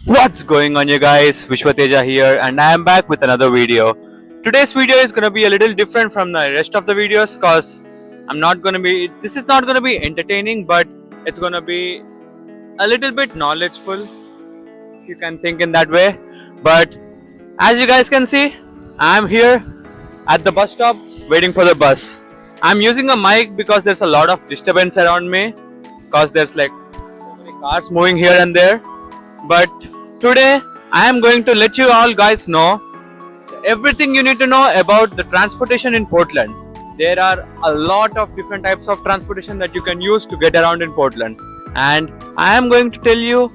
What's going on, you guys? Vishwateja here, and I am back with another video. Today's video is gonna be a little different from the rest of the videos because this is not gonna be entertaining, but it's gonna be a little bit knowledgeful, if you can think in that way. But as you guys can see, I'm here at the bus stop waiting for the bus. I'm using a mic because there's a lot of disturbance around me because there's like so many cars moving here and there. But today I am going to let you all guys know everything you need to know about the transportation in Portland. There are a lot of different types of transportation that you can use to get around in Portland, and I am going to tell you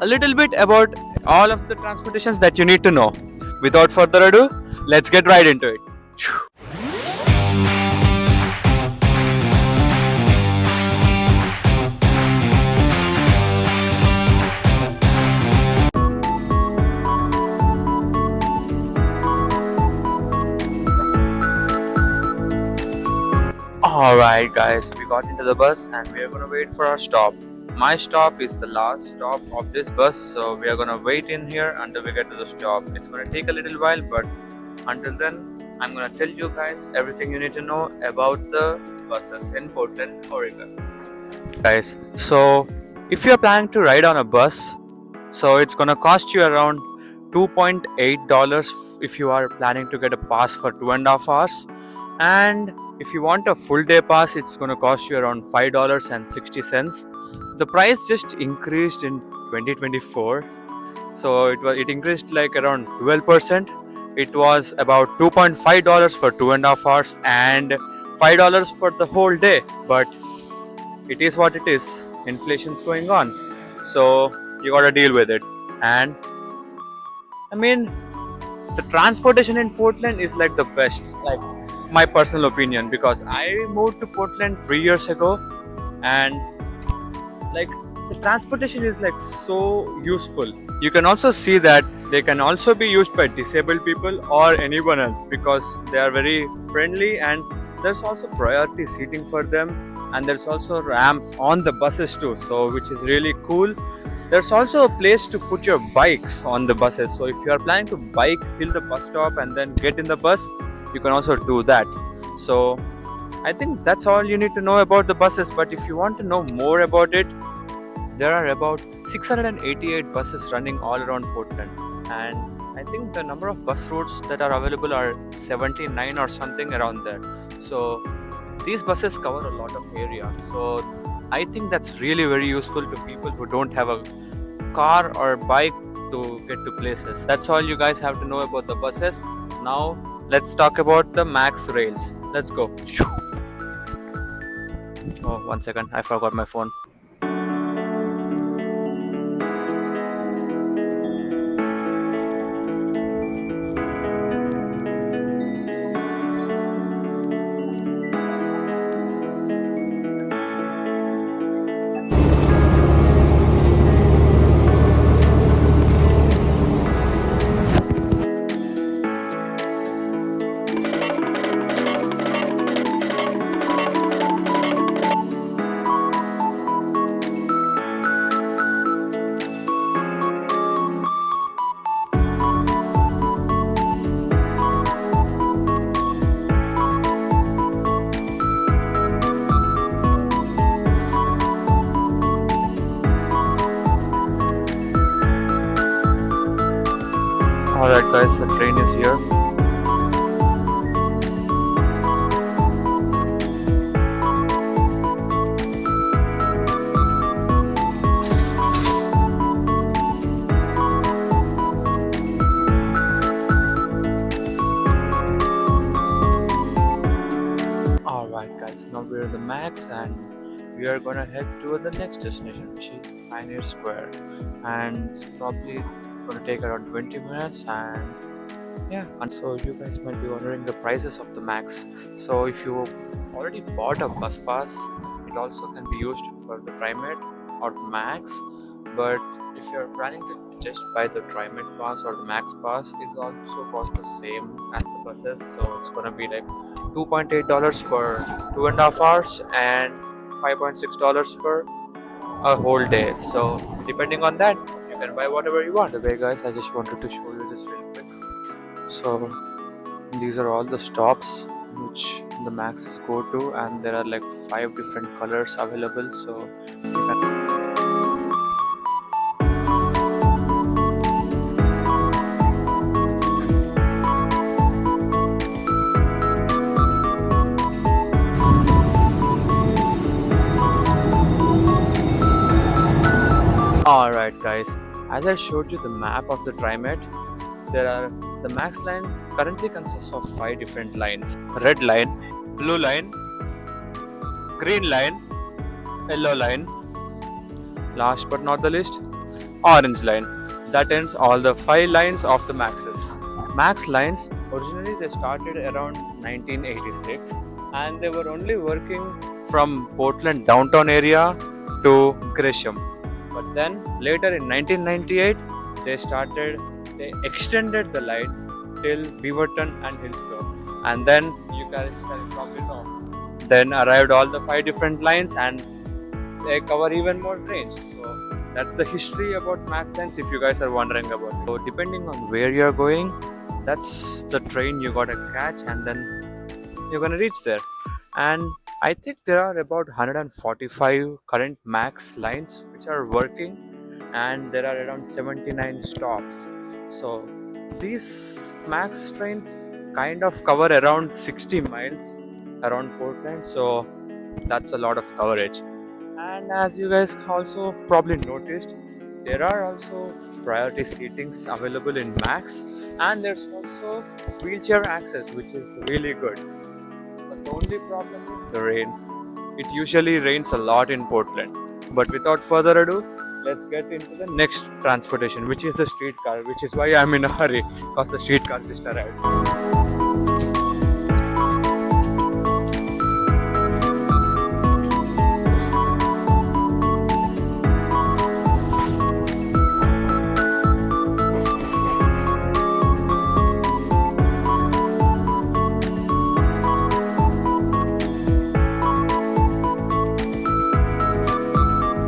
a little bit about all of the transportations that you need to know. Without further ado, let's get right into it. Alright, guys, we got into the bus and we are gonna wait for our stop. My stop is the last stop of this bus, so we are gonna wait in here until we get to the stop. It's gonna take a little while, but until then, I'm gonna tell you guys everything you need to know about the buses in Portland, Oregon. Guys, so if you're planning to ride on a bus, so it's gonna cost you around $2.8 if you are planning to get a pass for 2.5 hours, and if you want a full day pass, it's going to cost you around $5.60. The price just increased in 2024, so it increased like around 12%. It was about $2.5 for 2.5 hours and $5 for the whole day. But it is what it is. Inflation's going on, so you gotta deal with it. And I mean, the transportation in Portland is like the best. Like, my personal opinion, because I moved to Portland 3 years ago, and like the transportation is like so useful. You can also see that they can also be used by disabled people or anyone else because they are very friendly, and there's also priority seating for them, and there's also ramps on the buses too, so which is really cool. There's also a place to put your bikes on the buses, so if you are planning to bike till the bus stop and then get in the bus, you can also do that. So I think that's all you need to know about the buses. But if you want to know more about it, there are about 688 buses running all around Portland, and I think the number of bus routes that are available are 79 or something around there. So these buses cover a lot of area, so I think that's really very useful to people who don't have a car or bike to get to places. That's all you guys have to know about the buses. Now let's talk about the max rails. Let's go. Oh, 1 second, I forgot my phone. Alright, guys, the train is here. Alright, guys, now we're in the max and we are gonna head to the next destination, which is Pioneer Square, and it's probably gonna take around 20 minutes. And yeah, and so you guys might be wondering the prices of the max. So if you already bought a bus pass, it also can be used for the Trimet or the max. But if you're planning to just buy the Trimet pass or the max pass, it also costs the same as the buses. So it's gonna be like $2.8 for 2.5 hours and $5.6 for a whole day. So depending on that, you can buy whatever you want. The way, guys, I just wanted to show you this real quick. So these are all the stops which the Maxes go to, and there are like 5 different colors available. So you can. Alright, guys, as I showed you the map of the Trimet, the Max line currently consists of 5 different lines: red line, blue line, green line, yellow line, last but not the least, orange line. That ends all the 5 lines of the Maxes. Max lines originally they started around 1986, and they were only working from Portland downtown area to Gresham. But then later in 1998, they extended the line till Beaverton and Hillsborough, and then you guys can probably know. Then arrived all the 5 different lines, and they cover even more range. So that's the history about Max lines. If you guys are wondering about it, so depending on where you're going, that's the train you gotta catch, and then you're gonna reach there. And I think there are about 145 current Max lines which are working, and there are around 79 stops. So these Max trains kind of cover around 60 miles around Portland, so that's a lot of coverage. And as you guys also probably noticed, there are also priority seatings available in Max, and there's also wheelchair access, which is really good. But the only problem is the rain. It usually rains a lot in Portland. But without further ado, let's get into the next transportation, which is the streetcar, which is why I'm in a hurry, because the streetcar just arrived.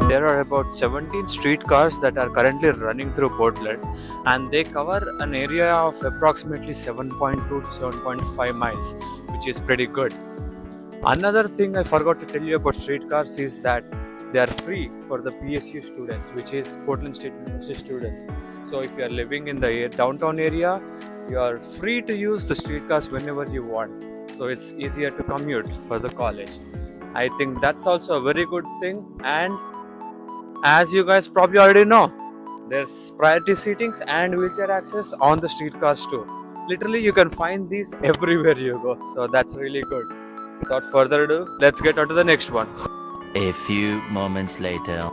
There are about 17 streetcars that are currently running through Portland, and they cover an area of approximately 7.2 to 7.5 miles, which is pretty good. Another thing I forgot to tell you about streetcars is that they are free for the PSU students, which is Portland State University students. So if you are living in the downtown area, you are free to use the streetcars whenever you want. So it's easier to commute for the college. I think that's also a very good thing. And as you guys probably already know, there's priority seatings and wheelchair access on the streetcars too. Literally, you can find these everywhere you go, so that's really good. Without further ado, let's get on to the next one. A few moments later.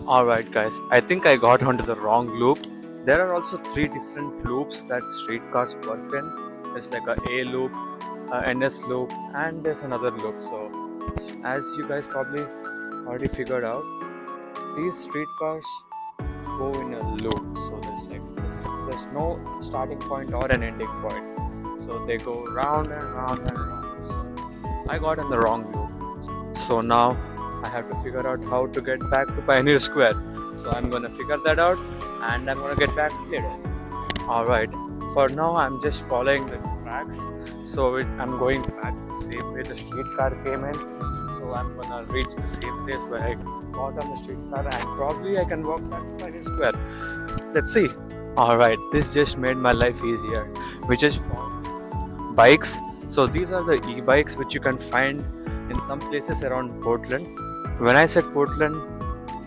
Alright, guys, I think I got onto the wrong loop. There are also 3 different loops that streetcars work in. There's like a loop, a NS loop, and there's another loop. So, as you guys probably already figured out, these streetcars go in a loop, so there's no starting point or an ending point, so they go round and round and round. So I got in the wrong loop, so now I have to figure out how to get back to Pioneer Square. So I'm gonna figure that out, and I'm gonna get back later. Alright, for now I'm just following the tracks, so I'm going back the same way the streetcar came in. So I'm gonna reach the same place where I got on the streetcar, and probably I can walk back to Pioneer Square. Let's see. Alright, this just made my life easier. We just found bikes. So these are the e-bikes which you can find in some places around Portland. When I said Portland,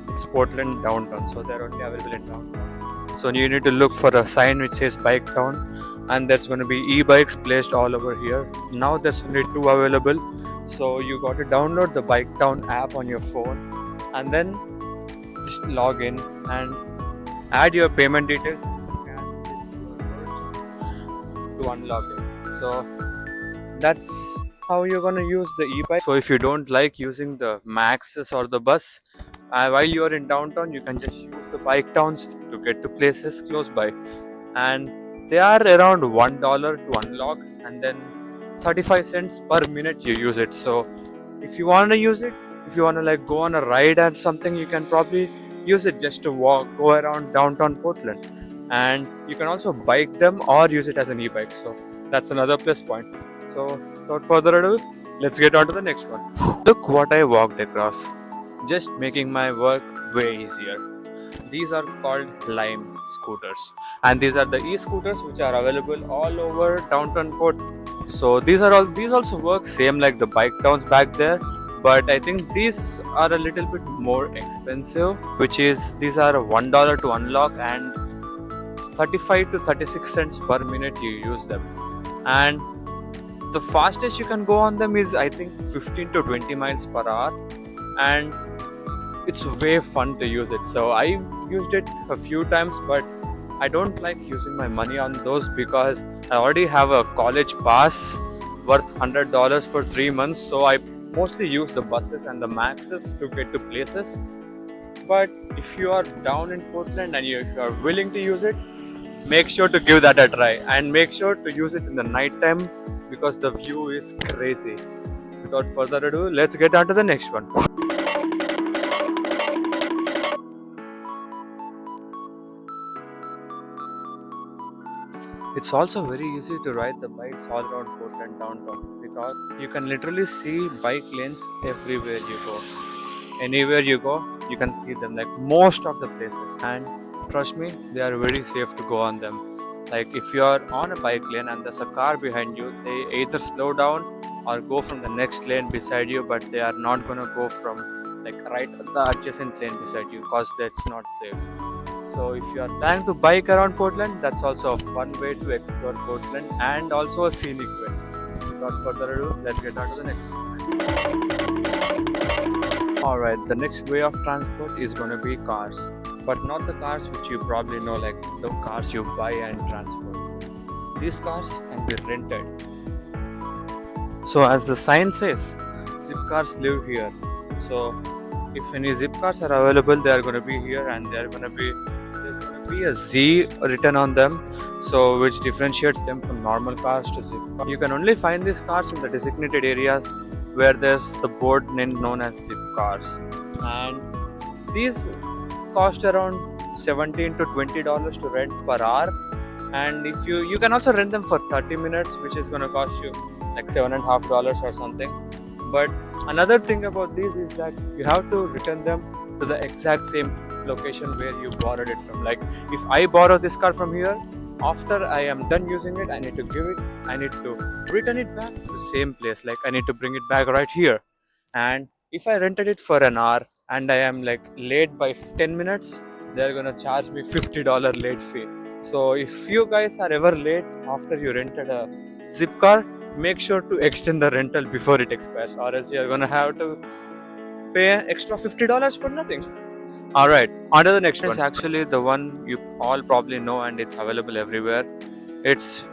it's Portland downtown, so they're only available in downtown. So you need to look for a sign which says Bike Town, and there's going to be e-bikes placed all over here. Now there's only 2 available. So you got to download the Bike Town app on your phone, and then just log in and add your payment details and scan this QR code to unlock it. So that's how you're gonna use the e-bike. So if you don't like using the Maxes or the bus while you are in downtown, you can just use the Bike Towns to get to places close by, and they are around $1 to unlock, and then 35 cents per minute you use it. So if you want to use it, if you want to like go on a ride or something, you can probably use it just to go around downtown Portland. And you can also bike them or use it as an e-bike. So that's another plus point. So without further ado, let's get on to the next one. Look what I walked across, just making my work way easier. These are called Lime scooters, and these are the e-scooters which are available all over downtown Port. So these also work same like the bike towns back there, but I think these are a little bit more expensive. Which is these are $1 to unlock, and it's 35 to 36 cents per minute you use them. And the fastest you can go on them is I think 15 to 20 miles per hour, and it's way fun to use it. So I used it a few times, but I don't like using my money on those because I already have a college pass worth $100 for 3 months. So I mostly use the buses and the maxes to get to places. But if you are down in Portland and if you are willing to use it, make sure to give that a try, and make sure to use it in the night time because the view is crazy. Without further ado, let's get on to the next one. It's also very easy to ride the bikes all around Portland downtown because you can literally see bike lanes everywhere you go. Anywhere you go, you can see them, like most of the places. And trust me, they are very safe to go on them. Like if you are on a bike lane and there's a car behind you, they either slow down or go from the next lane beside you, but they are not gonna go from like right the adjacent lane beside you because that's not safe. So if you are planning to bike around Portland, that's also a fun way to explore Portland and also a scenic way. Without further ado, let's get on to the next one. Alright, the next way of transport is gonna be cars. But not the cars which you probably know, like the cars you buy and transport. These cars can be rented. So as the sign says, zip cars live here. So if any zip cars are available, they are going to be here, and there's going to be a Z written on them, so which differentiates them from normal cars to zip cars. You can only find these cars in the designated areas where there's the board name known as zip cars, and these cost around $17 to $20 to rent per hour. And if you can also rent them for 30 minutes, which is going to cost you like $7.50 or something. But another thing about these is that you have to return them to the exact same location where you borrowed it from. Like if I borrow this car from here, after I am done using it, I need to return it back to the same place. Like I need to bring it back right here. And if I rented it for an hour and I am like late by 10 minutes, they're gonna charge me $50 late fee. So if you guys are ever late after you rented a zip car, make sure to extend the rental before it expires, or else you're gonna have to pay extra $50 for nothing. Alright, on to the next one. It's actually the one you all probably know, and it's available everywhere. It's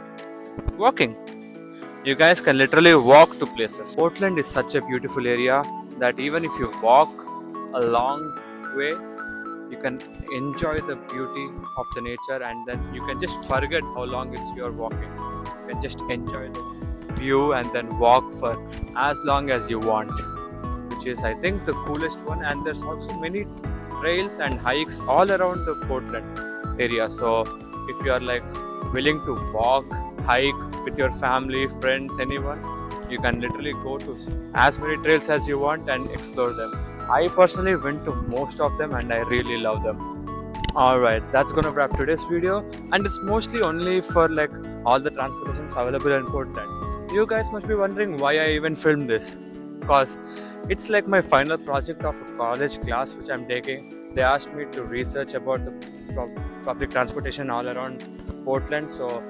walking. You guys can literally walk to places. Portland is such a beautiful area that even if you walk a long way, you can enjoy the beauty of the nature, and then you can just forget how long it's you're walking. You can just enjoy the view and then walk for as long as you want, which is I think the coolest one. And there's also many trails and hikes all around the Portland area. So if you are like willing to walk, hike with your family, friends, anyone, you can literally go to as many trails as you want and explore them. I personally went to most of them and I really love them. Alright, that's gonna wrap today's video, and it's mostly only for like all the transportations available in Portland. You guys must be wondering why I even filmed this, because it's like my final project of a college class which I'm taking. They asked me to research about the public transportation all around Portland, so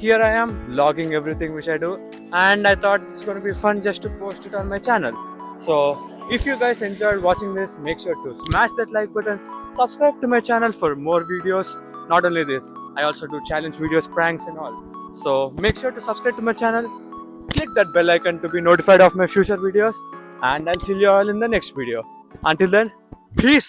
here I am logging everything which I do, and I thought it's going to be fun just to post it on my channel. So if you guys enjoyed watching this, make sure to smash that like button, subscribe to my channel for more videos. Not only this, I also do challenge videos, pranks and all. So make sure to subscribe to my channel, click that bell icon to be notified of my future videos, and I'll see you all in the next video. Until then, peace!